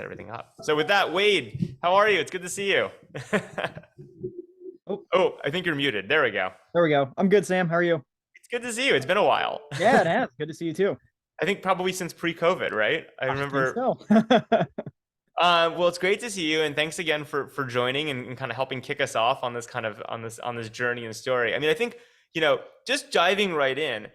everything up. So with that, Wade, how are you? It's good to see you. Oh, Oh, I think you're muted. There we go. there we go. I'm good, Sam. How are you? It's good to see you. It's been a while. Yeah, it has. Good to see you too. I think probably since pre-COVID, right? I I think remember. so. Well, it's great to see you, and thanks again for joining and kind of helping kick us off on this kind of on this journey and story. I mean, I think just diving right in,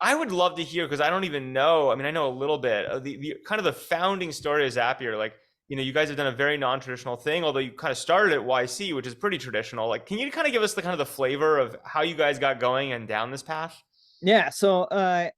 I would love to hear because I don't even know. I mean, I know a little bit of the kind of the founding story of Zapier. Like, you guys have done a very non-traditional thing, although you kind of started at YC, which is pretty traditional. Like, can you kind of give us the kind of the flavor of how you guys got going and down this path? Yeah, so I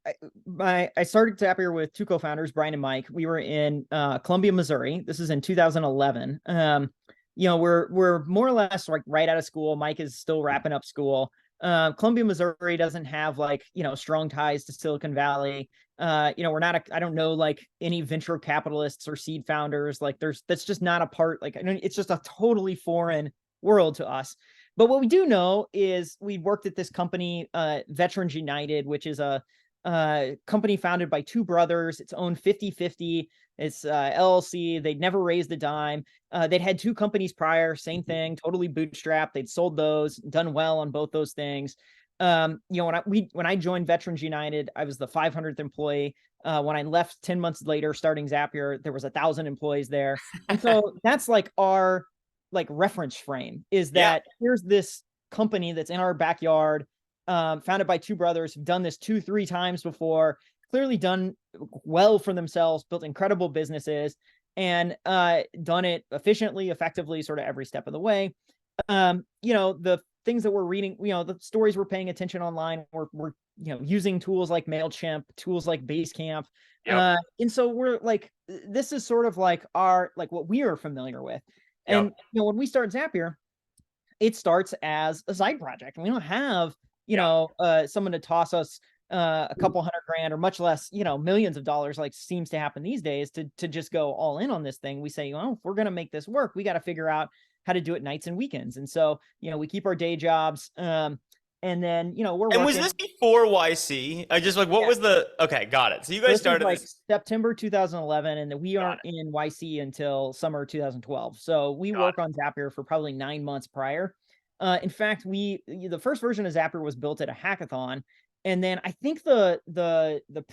started Zapier with two co-founders, Brian and Mike. We were in Columbia, Missouri. This is in 2011. We're more or less like right out of school. Mike is still wrapping up school. Columbia, Missouri doesn't have like strong ties to Silicon Valley. We're not. I don't know like any venture capitalists or seed founders. Like that's just not a part. Like it's just a totally foreign world to us. But what we do know is we worked at this company, Veterans United, which is a company founded by two brothers. It's owned 50-50. It's LLC. They'd never raised a dime. They'd had two companies prior, same thing, totally bootstrapped. They'd sold those, done well on both those things. When I joined Veterans United, I was the 500th employee. When I left 10 months later, starting Zapier, there was 1,000 employees there. And so that's like our reference frame is that here's this company that's in our backyard, founded by two brothers who've done this 2-3 times before, clearly done well for themselves, built incredible businesses, and done it efficiently, effectively, sort of every step of the way. The things that we're reading, the stories we're paying attention online, we're using tools like MailChimp, tools like Basecamp. And so we're like, this is sort of like our, like what we are familiar with. And when we start Zapier, it starts as a side project. And we don't have, someone to toss us a couple $100,000 or much less, millions of dollars, like seems to happen these days to just go all in on this thing. We say, if we're going to make this work, we got to figure out how to do it nights and weekends. And so, we keep our day jobs. And then, we're And working. was this before YC? I just like, what was okay, got it. So you guys This started like this September 2011, and we aren't in YC until summer 2012. So we work on Zapier for probably 9 months prior. In fact, the first version of Zapier was built at a hackathon. And then I think the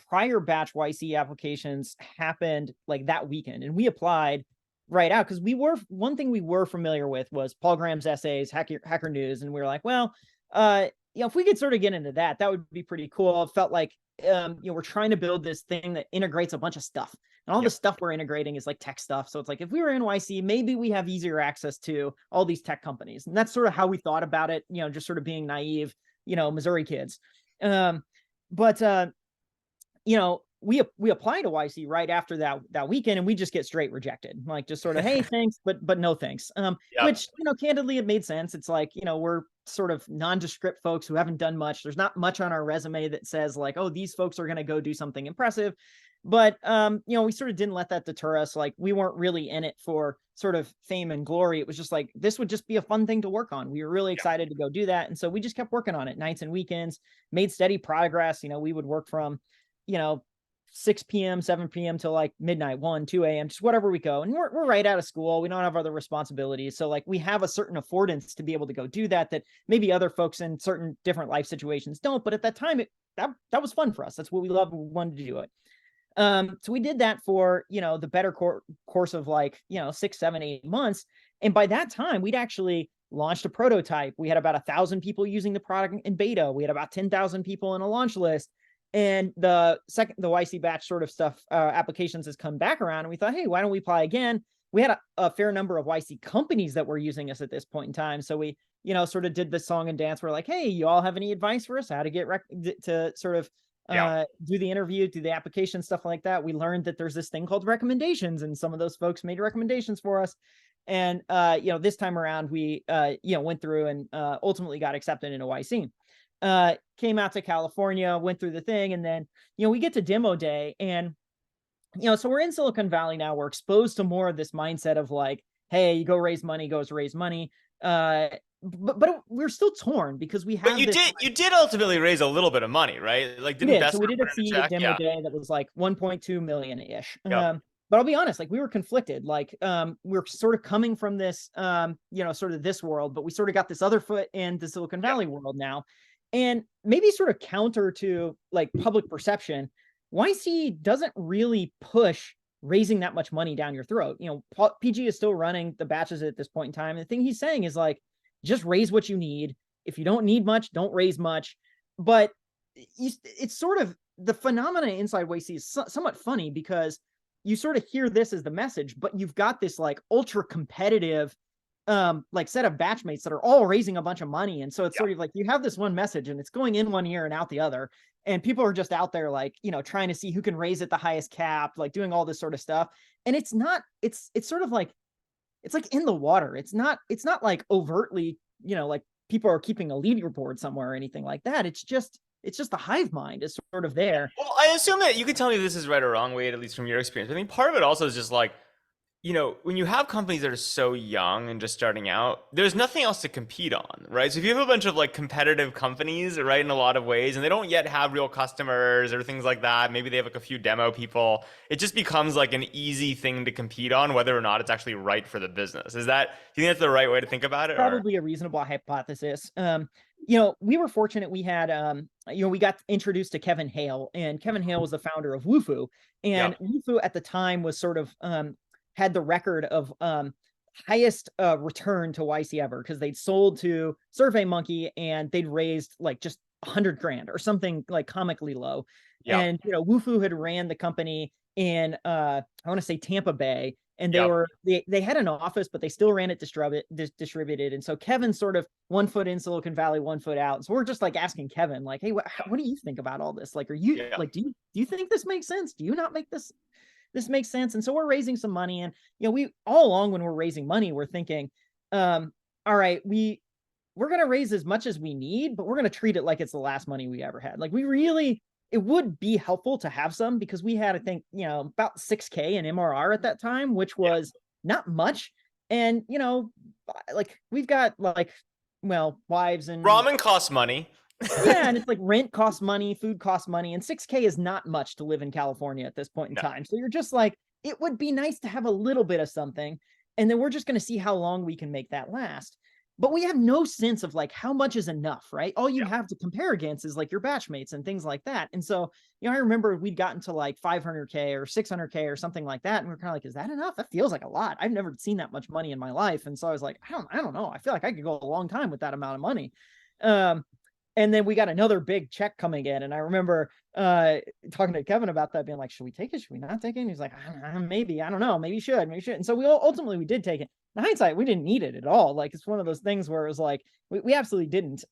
prior batch YC applications happened like that weekend, and we applied right out because one thing we were familiar with was Paul Graham's essays, Hacker News, and we were like, well, if we could sort of get into that would be pretty cool. It felt like we're trying to build this thing that integrates a bunch of stuff, and all the stuff we're integrating is like tech stuff. So it's like if we were in YC, maybe we have easier access to all these tech companies, and that's sort of how we thought about it. Just sort of being naive, Missouri kids. We apply to YC right after that weekend, and we just get straight rejected. Like just sort of, hey, thanks, but no thanks. Which, candidly, it made sense. It's like, we're sort of nondescript folks who haven't done much. There's not much on our resume that says like, oh, these folks are going to go do something impressive. But, we sort of didn't let that deter us. Like we weren't really in it for sort of fame and glory. It was just like, this would just be a fun thing to work on. We were really excited to go do that. And so we just kept working on it nights and weekends, made steady progress. We would work from, 6 p.m., 7 p.m. till like midnight, 1, 2 a.m., just whatever we go. And we're right out of school. We don't have other responsibilities. So like we have a certain affordance to be able to go do that maybe other folks in certain different life situations don't. But at that time, that was fun for us. That's what we loved. We wanted to do it. So we did that for, the better course of like, 6, 7, 8 months. And by that time, we'd actually launched a prototype. We had about 1,000 people using the product in beta. We had about 10,000 people in a launch list. And the YC batch sort of stuff, applications has come back around, and we thought, hey, why don't we apply again? We had a fair number of YC companies that were using us at this point in time. So we, sort of did the song and dance. We're like, hey, you all have any advice for us? How to get to sort of do the interview, do the application, stuff like that. We learned that there's this thing called recommendations, and some of those folks made recommendations for us. And, this time around, we, went through and ultimately got accepted into YC. Came out to California, went through the thing, and then, we get to demo day, and, so we're in Silicon Valley now. We're exposed to more of this mindset of like, hey, you go raise money, goes raise money. But we're still torn because we have. But you did ultimately raise a little bit of money, right? Like so we did a seed demo day that was like 1.2 million ish. but I'll be honest, like we were conflicted. Like we're sort of coming from this sort of this world, but we sort of got this other foot in the Silicon Yeah. Valley world now. And maybe sort of counter to like public perception, YC doesn't really push raising that much money down your throat. PG is still running the batches at this point in time. And the thing he's saying is like, just raise what you need. If you don't need much, don't raise much. But it's sort of the phenomena inside YC is somewhat funny because you sort of hear this as the message, but you've got this like ultra competitive like set of batchmates that are all raising a bunch of money. And so it's sort of like you have this one message and it's going in one ear and out the other. And people are just out there like, trying to see who can raise at the highest cap, like doing all this sort of stuff. And it's sort of like, it's like in the water. It's not like overtly, like people are keeping a leaderboard somewhere or anything like that. It's just the hive mind is sort of there. Well, I assume that you could tell me if this is right or wrong, Wade, at least from your experience. I think part of it also is just like, when you have companies that are so young and just starting out, there's nothing else to compete on, right? So if you have a bunch of like competitive companies, right, in a lot of ways, and they don't yet have real customers or things like that, maybe they have like a few demo people, it just becomes like an easy thing to compete on, whether or not it's actually right for the business. Do you think that's the right way to think about it? Probably a reasonable hypothesis. We were fortunate. We had, we got introduced to Kevin Hale, and Kevin Hale was the founder of Wufoo, and Wufoo at the time was sort of had the record of highest return to YC ever because they'd sold to SurveyMonkey and they'd raised like just 100 grand or something like comically low. Yeah. And Wufoo had ran the company in I want to say Tampa Bay, and they had an office, but they still ran it distributed. And so Kevin's sort of 1 foot in Silicon Valley, 1 foot out. So we're just like asking Kevin, like, hey, what do you think about all this? Like, are you like, do you think this makes sense? Do you not make this makes sense? And so we're raising some money, and we all along when we're raising money, we're thinking, all right, we're gonna raise as much as we need, but we're gonna treat it like it's the last money we ever had. Like it would be helpful to have some because we had, I think, about 6K in MRR at that time, which was not much. And like we've got like, well, wives and ramen costs money. Yeah, and it's like rent costs money, food costs money, and 6K is not much to live in California at this point in time. So you're just like, it would be nice to have a little bit of something, and then we're just going to see how long we can make that last. But we have no sense of like how much is enough, right? All you have to compare against is like your batchmates and things like that. And so, I remember we'd gotten to like 500K or 600K or something like that, and we're kind of like, is that enough? That feels like a lot. I've never seen that much money in my life, and so I was like, I don't know. I feel like I could go a long time with that amount of money. And then we got another big check coming in. And I remember talking to Kevin about that, being like, should we take it? Should we not take it? And he's like, maybe, I don't know. Maybe should. And so we did take it. In hindsight, we didn't need it at all. Like, it's one of those things where it was like, we absolutely didn't.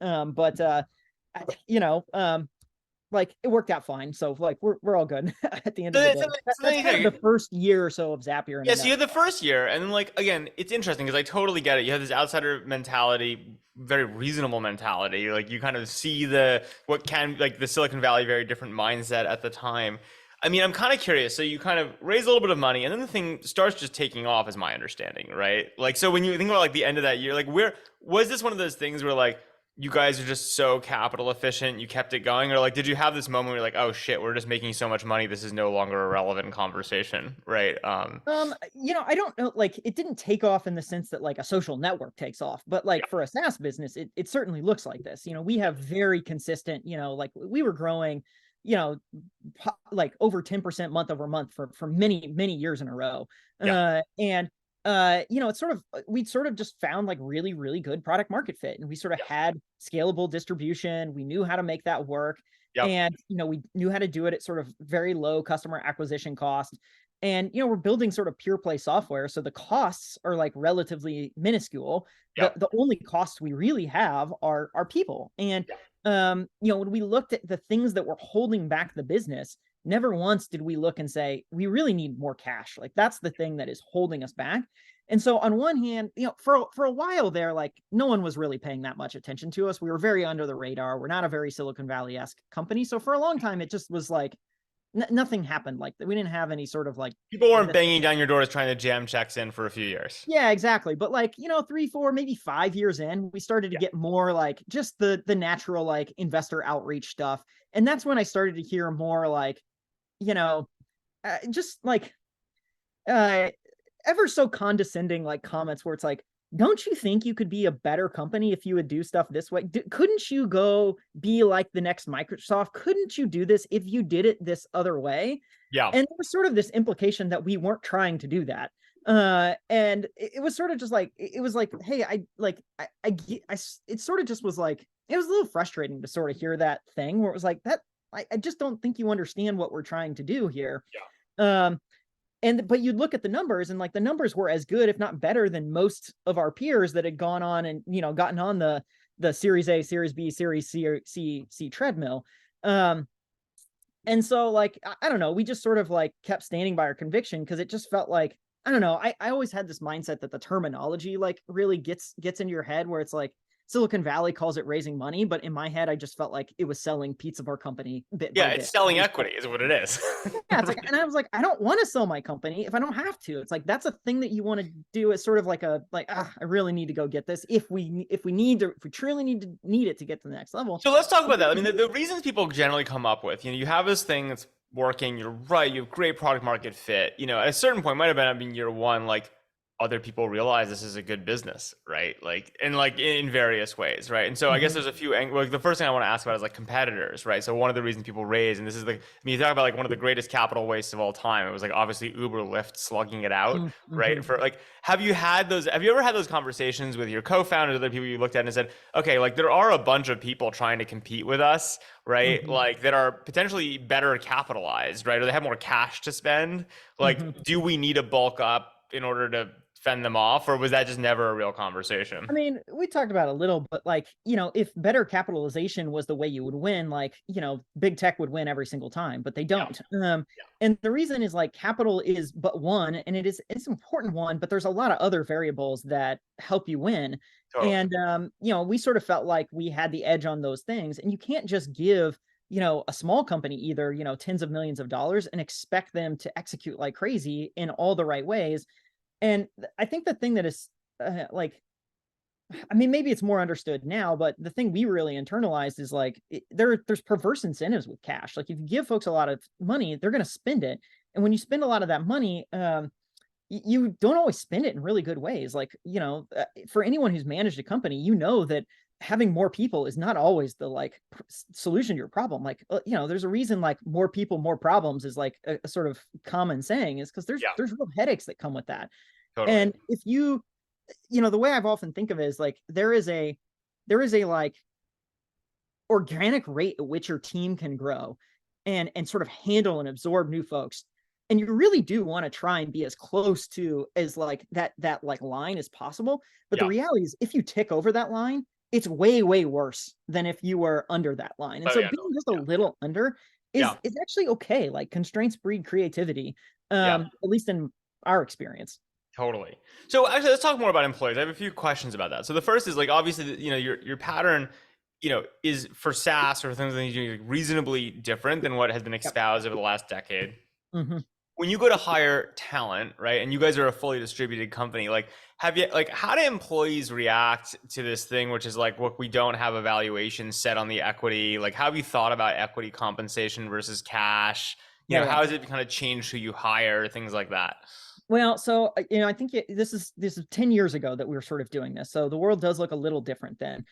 Like it worked out fine. So like we're all good at the end of the day. That's kind of the first year or so of Zapier. Yeah, so you had the first year, and then like again, it's interesting because I totally get it. You have this outsider mentality, very reasonable mentality. Like you kind of see the Silicon Valley very different mindset at the time. I mean, I'm kind of curious. So you kind of raise a little bit of money, and then the thing starts just taking off, is my understanding, right? Like, so when you think about like the end of that year, like where was this one of those things where like you guys are just so capital efficient, you kept it going? Or like, did you have this moment where you're like, oh shit, we're just making so much money, this is no longer a relevant conversation, right? I don't know, like it didn't take off in the sense that like a social network takes off, but like for a SaaS business, it certainly looks like this. We have very consistent, like we were growing, like over 10% month over month for many, many years in a row. It's sort of, we'd sort of just found like really, really good product market fit, and we sort of had scalable distribution. We knew how to make that work. And, we knew how to do it at sort of very low customer acquisition cost. And, we're building sort of pure play software. So the costs are like relatively minuscule. The only costs we really have are people. And, when we looked at the things that were holding back the business, never once did we look and say, we really need more cash. Like that's the thing that is holding us back. And so on one hand, for a while there, like no one was really paying that much attention to us. We were very under the radar. We're not a very Silicon Valley-esque company. So for a long time, it just was like, nothing happened. Like we didn't have any sort of like, people weren't banging down your doors trying to jam checks in for a few years. Yeah, exactly. But like, 3, 4, maybe 5 years in, we started to get more like just the natural like investor outreach stuff. And that's when I started to hear more like, just like uh, ever so condescending like comments where it's like, don't you think you could be a better company if you would do stuff this way? Couldn't you go be like the next Microsoft? Couldn't you do this if you did it this other way? Yeah. And there was sort of this implication that we weren't trying to do that. And it was sort of just like, it was like, hey, it sort of just was like, it was a little frustrating to sort of hear that thing where it was like that. I just don't think you understand what we're trying to do here. Um, but you'd look at the numbers and like the numbers were as good, if not better, than most of our peers that had gone on and gotten on the Series A, Series B, Series C treadmill. And so like I don't know, we just sort of like kept standing by our conviction because it just felt like I don't know. I always had this mindset that the terminology like really gets into your head where it's like Silicon Valley calls it raising money, but in my head, I just felt like it was selling Pizza Bar Company bit by Yeah, it's bit. selling equity is what it is. Yeah, it's like, and I was like, I don't want to sell my company if I don't have to. It's like that's a thing that you want to do. It's sort of like I really need to go get this if we need to, if we truly need it to get to the next level. So let's talk about that. I mean, the reasons people generally come up with, you have this thing that's working, you're right, you have great product market fit. At a certain point, might have been, I mean, year one, like other people realize this is a good business, right? Like, and like in various ways, right? And so I guess there's a few, like the first thing I want to ask about is like competitors, right? So one of the reasons people raise, and this is like, I mean, you talk about like one of the greatest capital wastes of all time. It was like obviously Uber, Lyft slugging it out, right? For like, have you ever had those conversations with your co-founders, other people you looked at and said, okay, like there are a bunch of people trying to compete with us, right? Like that are potentially better capitalized, right? Or they have more cash to spend. Like, do we need to bulk up in order to fend them off, or was that just never a real conversation? I mean, we talked about a little, but like, if better capitalization was the way you would win, like, big tech would win every single time, but they don't. And the reason is like capital is but one, and it's an important one, but there's a lot of other variables that help you win. Totally. And we sort of felt like we had the edge on those things, and you can't just give a small company either tens of millions of dollars and expect them to execute like crazy in all the right ways. And I think the thing that is like, I mean, maybe it's more understood now, but the thing we really internalized is like there's perverse incentives with cash. Like if you give folks a lot of money, they're going to spend it, and when you spend a lot of that money, you don't always spend it in really good ways. Like for anyone who's managed a company, that having more people is not always the like solution to your problem. Like there's a reason like more people, more problems is like a sort of common saying is because there's real headaches that come with that. Totally. And if the way I've often think of it is like there is a like organic rate at which your team can grow and sort of handle and absorb new folks. And you really do want to try and be as close to as like that like line as possible. But the reality is if you tick over that line, it's way, way worse than if you were under that line. And so being just a little under is actually okay. Like constraints breed creativity, at least in our experience. Totally. So actually, let's talk more about employees. I have a few questions about that. So the first is like obviously, your pattern, is for SaaS or things that you do reasonably different than what has been espoused over the last decade. When you go to hire talent, right, and you guys are a fully distributed company, like how do employees react to this thing, which is like, look, we don't have a valuation set on the equity. Like, how have you thought about equity compensation versus cash? How has it kind of changed who you hire, things like that? Well, so I think this is 10 years ago that we were sort of doing this. So the world does look a little different then.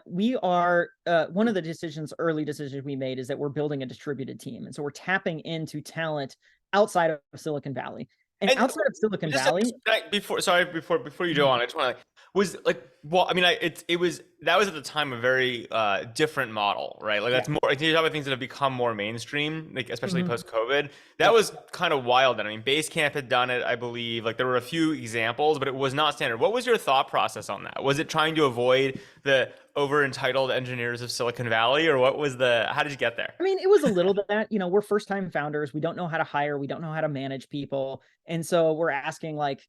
We are one of the early decisions we made is that we're building a distributed team, and so we're tapping into talent outside of Silicon Valley. And outside of Silicon Valley, before you go on, I just want to I mean, that was at the time a very different model, right? Like that's more, like you talk about things that have become more mainstream, like especially post-COVID. That was kind of wild then. I mean, Basecamp had done it, I believe. Like there were a few examples, but it was not standard. What was your thought process on that? Was it trying to avoid the over entitled engineers of Silicon Valley, or how did you get there? I mean, it was a little bit that, we're first time founders. We don't know how to hire. We don't know how to manage people. And so we're asking like,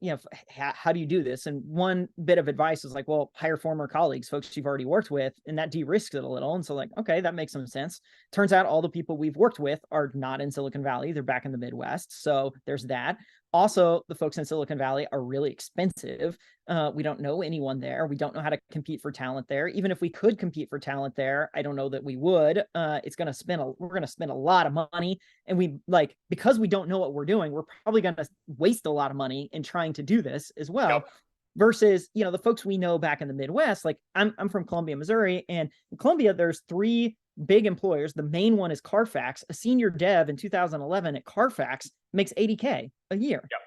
how do you do this? And one bit of advice is like, well, hire former colleagues, folks you've already worked with, and that de-risks it a little. And so like, okay, that makes some sense. Turns out all the people we've worked with are not in Silicon Valley. They're back in the Midwest. So there's that. Also, the folks in Silicon Valley are really expensive. We don't know anyone there. We don't know how to compete for talent there. Even if we could compete for talent there, I don't know that we would. It's going to we're going to spend a lot of money. And we like, because we don't know what we're doing, we're probably going to waste a lot of money in trying to do this as well. Yep. Versus, the folks we know back in the Midwest, like I'm from Columbia, Missouri, and in Columbia, there's three big employers. The main one is Carfax. A senior dev in 2011 at Carfax makes 80K a year. Yep.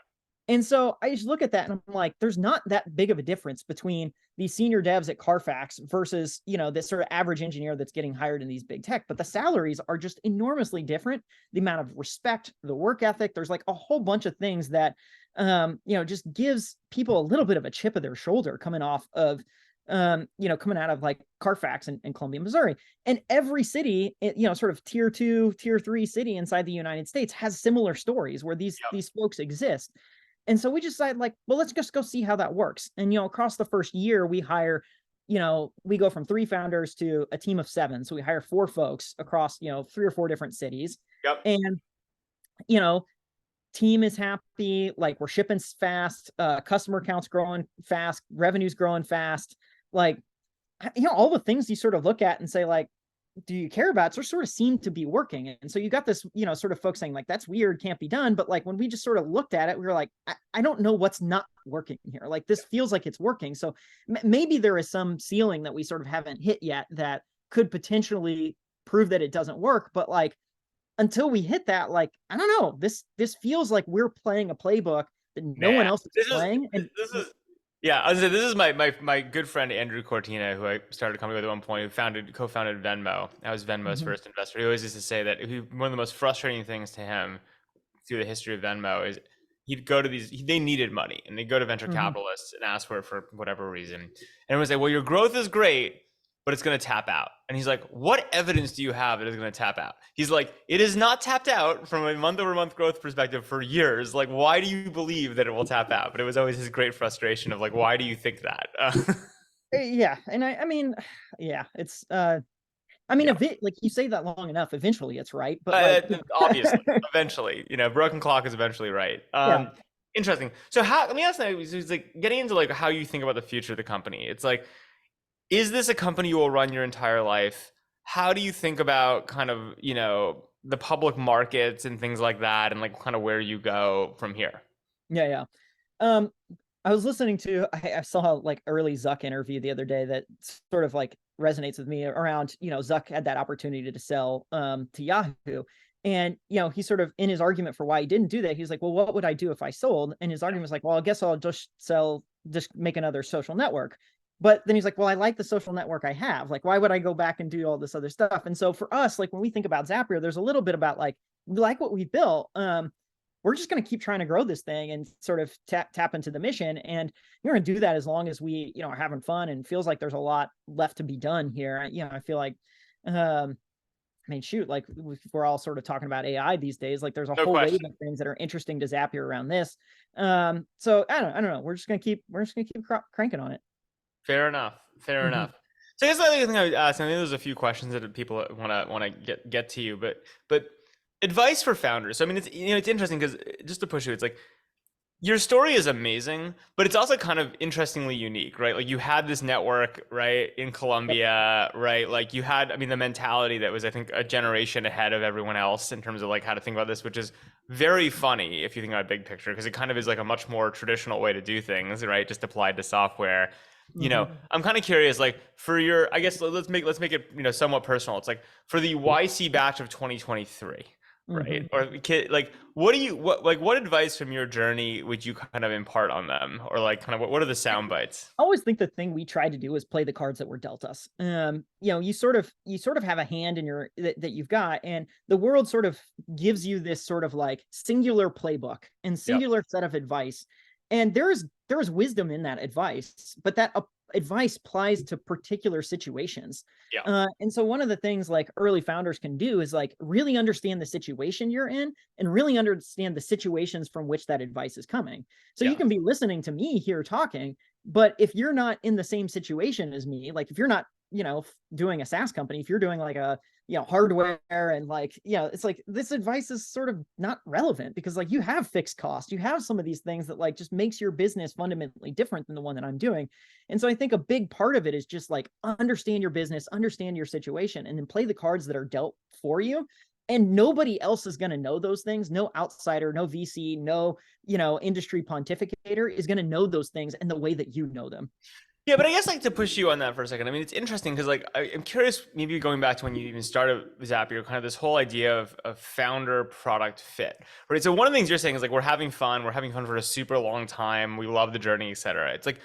And so I just look at that and I'm like, there's not that big of a difference between these senior devs at Carfax versus, this sort of average engineer that's getting hired in these big tech. But the salaries are just enormously different. The amount of respect, the work ethic, there's like a whole bunch of things that, just gives people a little bit of a chip of their shoulder coming off of, coming out of like Carfax and Columbia, Missouri. And every city, sort of tier 2, tier 3 city inside the United States has similar stories where these folks exist. And so we decided like, well, let's just go see how that works. And, across the first year we hire, we go from 3 founders to a team of 7. So we hire 4 folks across, 3 or 4 different cities. Yep. And, team is happy. Like we're shipping fast, customer counts growing fast, revenue's growing fast. Like, all the things you sort of look at and say like, do you care about it? Sort of seem to be working. And so you got this, sort of folks saying like, that's weird, can't be done. But like, when we just sort of looked at it, we were like, I don't know what's not working here. Like this feels like it's working. So maybe there is some ceiling that we sort of haven't hit yet that could potentially prove that it doesn't work. But like, until we hit that, like, I don't know, this feels like we're playing a playbook that no one else is playing. And yeah, I was saying, this is my good friend Andrew Cortina, who I started a company with at one point, who co-founded Venmo. I was Venmo's first investor. He always used to say that one of the most frustrating things to him through the history of Venmo is he'd go to they needed money, and they'd go to venture capitalists and ask for it for whatever reason. And everyone would say, well, your growth is great, but it's going to tap out. And he's like, what evidence do you have that it's going to tap out? He's like, it is not tapped out from a month over month growth perspective for years. Like, why do you believe that it will tap out? But it was always his great frustration of like, why do you think that? Yeah. And I mean, yeah, it's, like you say that long enough, eventually it's right. But like, obviously, eventually, broken clock is eventually right. Interesting. So let me ask that, it's like getting into like how you think about the future of the company. It's like, is this a company you will run your entire life? How do you think about kind of, the public markets and things like that, and like kind of where you go from here? Yeah. I was listening to, I saw like early Zuck interview the other day that sort of like resonates with me around, Zuck had that opportunity to sell to Yahoo. And, he sort of, in his argument for why he didn't do that, he's like, well, what would I do if I sold? And his argument was like, well, I guess I'll just make another social network. But then he's like, well, I like the social network I have. Like, why would I go back and do all this other stuff? And so for us, like when we think about Zapier, there's a little bit about like, we like what we built. We're just going to keep trying to grow this thing and sort of tap into the mission. And we're going to do that as long as we, are having fun and feels like there's a lot left to be done here. I feel like, shoot, like we're all sort of talking about AI these days. Like there's a whole wave of things that are interesting to Zapier around this. So I don't know. We're just going to keep cranking on it. Fair enough. So I guess the other thing I would ask, I think there's a few questions that people want to get to you, but advice for founders. So I mean, it's it's interesting because just to push you, it's like your story is amazing, but it's also kind of interestingly unique, right? Like you had this network, right, in Colombia, right? Like you had, the mentality that was, I think, a generation ahead of everyone else in terms of like how to think about this, which is very funny if you think about a big picture, because it kind of is like a much more traditional way to do things, right? Just applied to software. I'm kind of curious, like for your, I guess let's make it, somewhat personal. It's like for the YC batch of 2023, right? Or like, what advice from your journey would you kind of impart on them? Or like kind of what are the sound bites? I always think the thing we tried to do is play the cards that were dealt us. You sort of have a hand in that you've got, and the world sort of gives you this sort of like singular playbook and singular set of advice. And there is wisdom in that advice, but that advice applies to particular situations. And so one of the things like early founders can do is like really understand the situation you're in and really understand the situations from which that advice is coming. So you can be listening to me here talking, but if you're not in the same situation as me, like if you're not doing a SaaS company, if you're doing like a, hardware and like, it's like this advice is sort of not relevant because like you have fixed costs, you have some of these things that like just makes your business fundamentally different than the one that I'm doing. And so I think a big part of it is just like understand your business, understand your situation, and then play the cards that are dealt for you. And nobody else is going to know those things. No outsider, no VC, no, industry pontificator is going to know those things in the way that you know them. Yeah, but I guess like to push you on that for a second. I mean, it's interesting because like I'm curious, maybe going back to when you even started Zapier, kind of this whole idea of founder product fit, right? So one of the things you're saying is like we're having fun for a super long time, we love the journey, et cetera. It's like,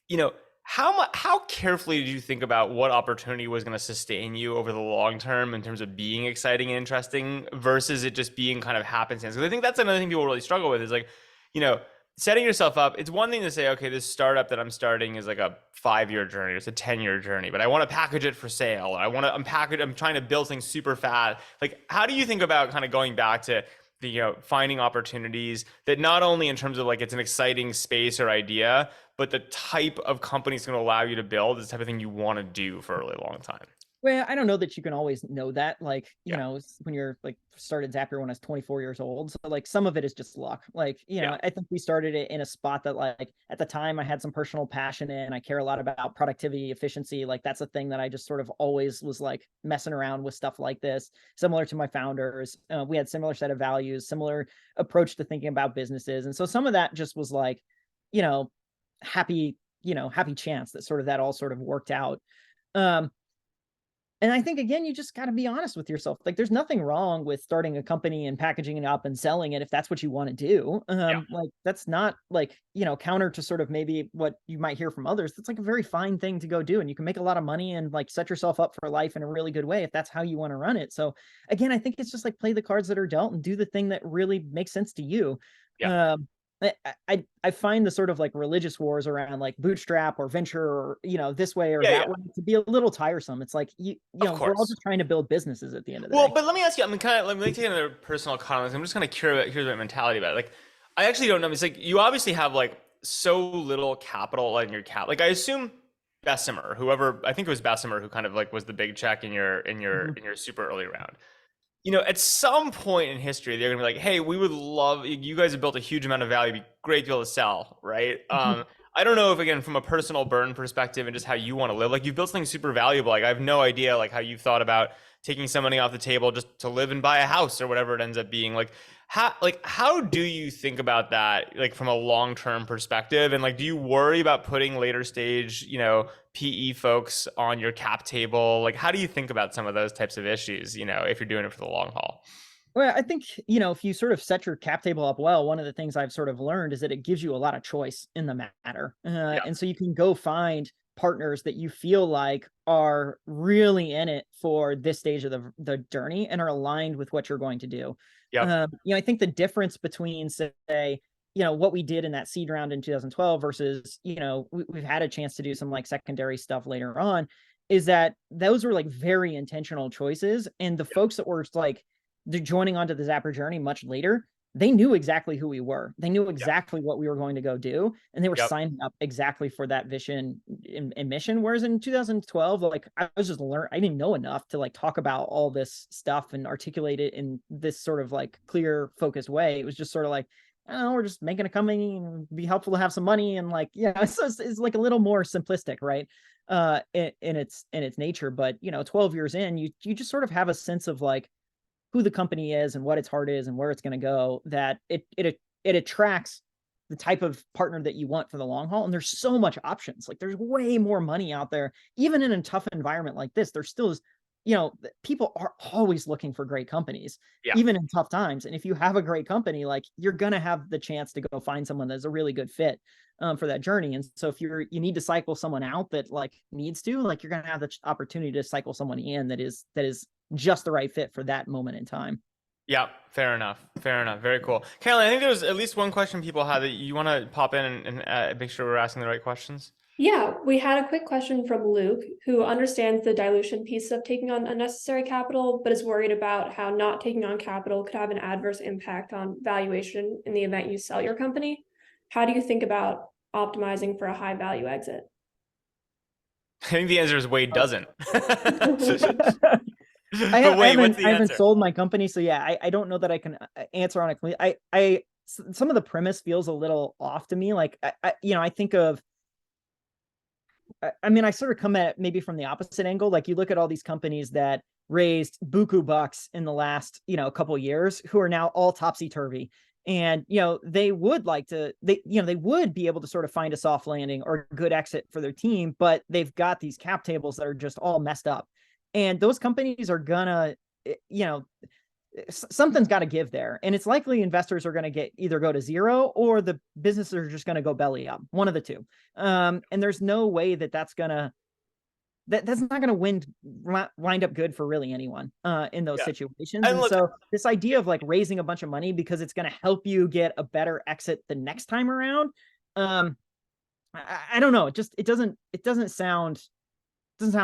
you know, how carefully did you think about what opportunity was going to sustain you over the long term in terms of being exciting and interesting versus it just being kind of happenstance? Because I think that's another thing people really struggle with is like, you know, setting yourself up. It's one thing to say, okay, this startup that I'm starting is like a 5-year journey, it's a 10-year journey, but I want to package it for sale. I'm trying to build things super fast. Like, how do you think about kind of going back to the, finding opportunities that not only in terms of like it's an exciting space or idea, but the type of company is going to allow you to build is the type of thing you want to do for a really long time? Well, I don't know that you can always know that. Like, Yeah. when you're like started Zapier when I was 24 years old. So like some of it is just luck. Like, Yeah. I think we started it in a spot that like at the time I had some personal passion in. I care a lot about productivity, efficiency. Like that's a thing that I just sort of always was like messing around with stuff like this. Similar to my founders, we had similar set of values, similar approach to thinking about businesses. And so some of that just was like, you know, happy, happy chance that sort of that all sort of worked out. Um, and I think again, you just got to be honest with yourself. Like, there's nothing wrong with starting a company and packaging it up and selling it if that's what you want to do. Yeah. Like that's not like counter to sort of maybe what you might hear from others. That's like a very fine thing to go do, and you can make a lot of money and like set yourself up for life in a really good way if that's how you want to run it. So again, I think it's just like play the cards that are dealt and do the thing that really makes sense to you. Yeah. Um, I find the sort of like religious wars around like bootstrap or venture or this way or Yeah. that Yeah. way to be a little tiresome. It's like Of we're all course. just trying to build businesses at the end of the Well, day. but let me ask you, I'm kind of, let me take another personal comment. I'm just kind of curious, here's my mentality about it. Like, I actually don't know. It's like, you obviously have like so little capital in your cap. Like, I assume Bessemer, whoever, I think it was Bessemer who kind of like was the big check in Mhm. your super early round. At some point in history, they're gonna be like, "Hey, we would love you guys have built a huge amount of value. It'd be great to be able to sell, right?" I don't know if again from a personal burn perspective and just how you want to live, like you've built something super valuable. Like I have no idea like how you've thought about taking some money off the table just to live and buy a house or whatever it ends up being. How do you think about that like from a long term perspective? And like, do you worry about putting later stage, PE folks on your cap table? Like, how do you think about some of those types of issues, if you're doing it for the long haul? Well, I think, if you sort of set your cap table up well, one of the things I've sort of learned is that it gives you a lot of choice in the matter. Yeah. And so you can go find partners that you feel like are really in it for this stage of the journey and are aligned with what you're going to do. Yep. I think the difference between, say, what we did in that seed round in 2012 versus, we've had a chance to do some like secondary stuff later on is that those were like very intentional choices. And the folks that were like, they're joining onto the Zapper journey much later, they knew exactly who we were. They knew Yep. exactly what we were going to go do, and they were Yep. signing up exactly for that vision and mission. Whereas in 2012, like I was just I didn't know enough to like talk about all this stuff and articulate it in this sort of like clear, focused way. It was just sort of like, oh, we're just making a company and be helpful to have some money and like, it's like a little more simplistic, right? In its nature. But 12 years in, you just sort of have a sense of like who the company is and what its heart is and where it's going to go, that it attracts the type of partner that you want for the long haul. And there's so much options. Like there's way more money out there, even in a tough environment like this. There still is, people are always looking for great companies, Yeah. even in tough times. And if you have a great company, like you're gonna have the chance to go find someone that's a really good fit for that journey. And so if you need to cycle someone out that like needs to, like you're gonna have the opportunity to cycle someone in that is just the right fit for that moment in time. Yeah, fair enough. Fair enough. Very cool. Carolyn, I think there was at least one question people had that you want to pop in and make sure we're asking the right questions. Yeah, we had a quick question from Luke, who understands the dilution piece of taking on unnecessary capital, but is worried about how not taking on capital could have an adverse impact on valuation in the event you sell your company. How do you think about optimizing for a high value exit? I think the answer is Wade doesn't. I But Wade, what's the haven't answer? sold my company, so yeah, I don't know that I can answer on it. Some of the premise feels a little off to me. Like I think of, I mean, I sort of come at it maybe from the opposite angle. Like you look at all these companies that raised buku bucks in the last, couple of years, who are now all topsy turvy. And, they would like to, they would be able to sort of find a soft landing or a good exit for their team, but they've got these cap tables that are just all messed up. And those companies are gonna, something's got to give there, and it's likely investors are going to either go to zero, or the businesses are just going to go belly up, one of the two. And there's no way that's not going to wind up good for really anyone in those Yeah. situations. And And look, so this idea of like raising a bunch of money because it's going to help you get a better exit the next time around, I don't know, it doesn't sound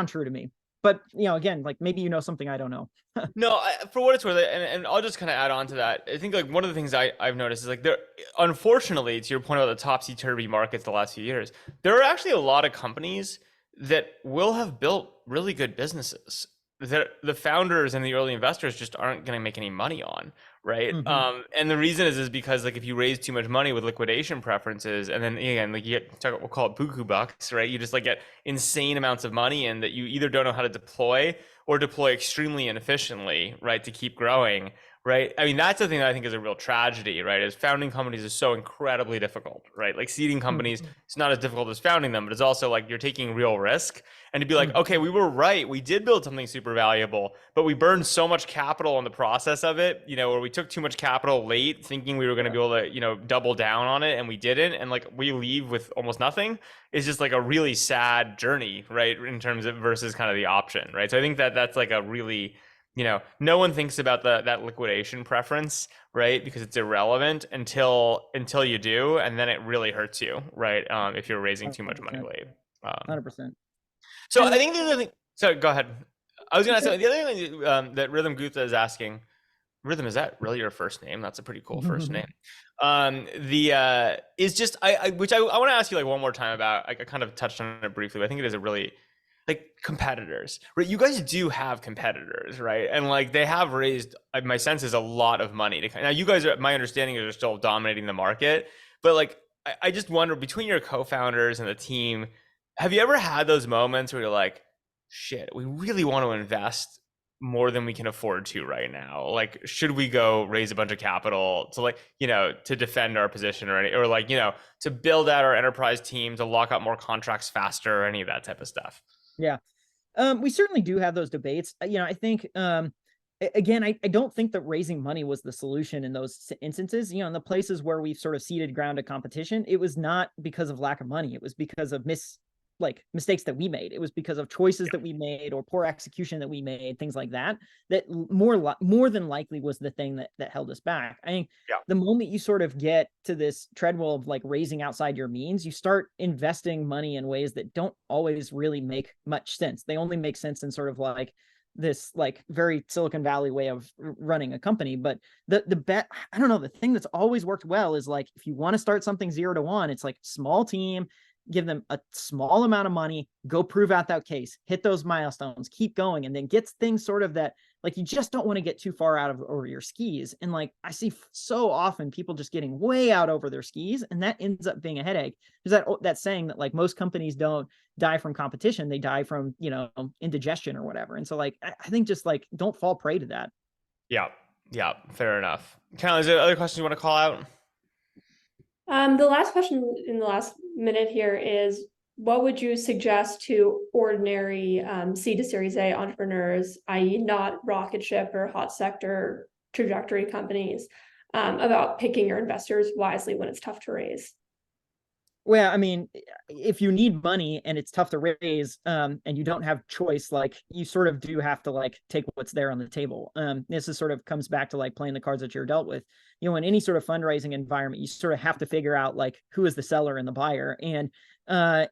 true to me. But again, like maybe something I don't know. no, for what it's worth, and I'll just kind of add on to that. I think like one of the things I've noticed is like there, unfortunately, to your point about the topsy-turvy markets the last few years, there are actually a lot of companies that will have built really good businesses that the founders and the early investors just aren't going to make any money on, right? Mhm. And the reason is because like if you raise too much money with liquidation preferences, and then again like you get, we'll call it buku bucks, right? You just like get insane amounts of money and that you either don't know how to deploy or deploy extremely inefficiently, right, to keep growing, right? I mean, that's the thing that I think is a real tragedy, right? Is founding companies is so incredibly difficult, right? Like seeding companies, Mhm. it's not as difficult as founding them, but it's also like you're taking real risk. And to be like, okay, Mhm. we were right. We did build something super valuable, but we burned so much capital in the process of it, or we took too much capital late thinking we were going to Yeah. be able to, double down on it and we didn't. And like we leave with almost nothing is just like a really sad journey, right? In terms of versus kind of the option, right? So I think that that's like a really, no one thinks about that liquidation preference, right? Because it's irrelevant until you do, and then it really hurts you, right? If you're raising too much money 100%. late. Um, 100%. so I And think the other thing. So go ahead. I was gonna say the other thing that Rhythm Gupta is asking. Rhythm, is that really your first name? That's a pretty cool first name. The is just which I want to ask you like one more time about. I kind of touched on it briefly, but I think it is a really like competitors, right? You guys do have competitors, right? And like they have raised, my sense is a lot of money. Now you guys are, my understanding is, are still dominating the market, but like I just wonder between your co-founders and the team, have you ever had those moments where you're like, shit, we really want to invest more than we can afford to right now? Like, should we go raise a bunch of capital to like, to defend our position or like, to build out our enterprise team, to lock up more contracts faster, or any of that type of stuff? Yeah. We certainly do have those debates. I think, again, I don't think that raising money was the solution in those instances. In the places where we've sort of ceded ground to competition, it was not because of lack of money. It was because of mistakes that we made. It was because of choices that we made or poor execution that we made, things like that. That more than likely was the thing that held us back. I think Yeah. the moment you sort of get to this treadmill of like raising outside your means, you start investing money in ways that don't always really make much sense. They only make sense in sort of like this like very Silicon Valley way of running a company. But the bet, I don't know, the thing that's always worked well is like if you want to start something 0 to 1, it's like small team, give them a small amount of money, go prove out that case, hit those milestones, keep going, and then get things sort of that like you just don't want to get too far out of over your skis. And like I see so often people just getting way out over their skis, and that ends up being a headache. There's that saying that like most companies don't die from competition, they die from indigestion or whatever. And so like I think just like don't fall prey to that. Yeah. Yeah. Fair enough. Cal, is there other questions you want to call out? The last question in the last minute here is, what would you suggest to ordinary C to Series A entrepreneurs, i.e. not rocket ship or hot sector trajectory companies, about picking your investors wisely when it's tough to raise? Well, I mean, if you need money and it's tough to raise, and you don't have choice, like you sort of do have to like take what's there on the table. This is sort of comes back to like playing the cards that you're dealt with. In any sort of fundraising environment, you sort of have to figure out like who is the seller and the buyer. And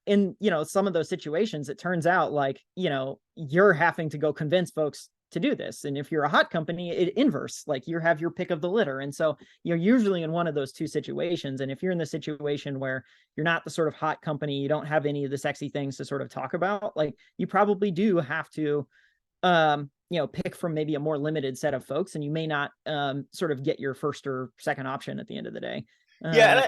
in some of those situations, it turns out like you're having to go convince folks to do this. And if you're a hot company, it inverse, like you have your pick of the litter. And so you're usually in one of those two situations. And if you're in the situation where you're not the sort of hot company, you don't have any of the sexy things to sort of talk about, like you probably do have to pick from maybe a more limited set of folks, and you may not sort of get your first or second option at the end of the day. Yeah,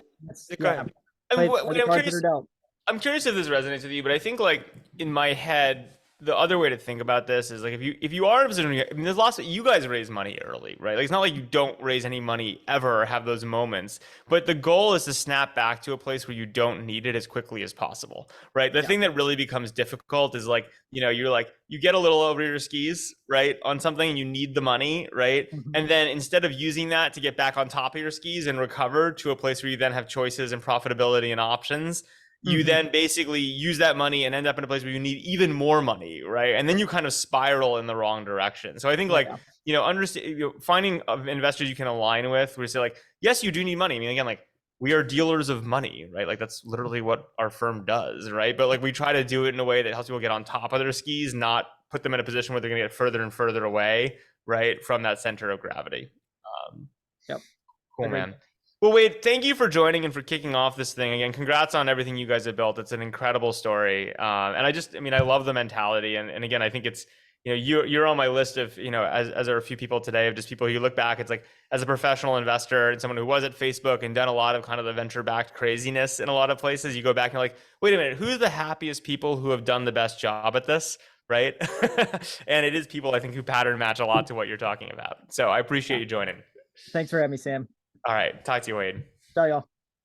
and Play the cards that are dealt. I'm curious if this resonates with you, but I think like in my head, the other way to think about this is like if you are in a position, I mean, there's lots of you guys raise money early, right? Like it's not like you don't raise any money ever or have those moments, but the goal is to snap back to a place where you don't need it as quickly as possible, right? The thing that really becomes difficult is like, you're like, you get a little over your skis, right, on something and you need the money, right? And then instead of using that to get back on top of your skis and recover to a place where you then have choices and profitability and options, you then basically use that money and end up in a place where you need even more money, right? And then you kind of spiral in the wrong direction. So I think understand, finding investors you can align with, where you say like, yes, you do need money. I mean, again, like we are dealers of money, right? Like that's literally what our firm does, right? But like we try to do it in a way that helps people get on top of their skis, not put them in a position where they're going to get further and further away, right, from that center of gravity. Cool, man. Well, Wade, thank you for joining and for kicking off this thing. Again, congrats on everything you guys have built. It's an incredible story. And I love the mentality. And again, I think it's, you're on my list of, as are a few people today, of just people who you look back, it's like as a professional investor and someone who was at Facebook and done a lot of kind of the venture-backed craziness in a lot of places, you go back and you're like, wait a minute, who's the happiest people who have done the best job at this? Right. And it is people, I think, who pattern match a lot to what you're talking about. So I appreciate you joining. Thanks for having me, Sam. All right. Talk to you, Wade. Bye, y'all.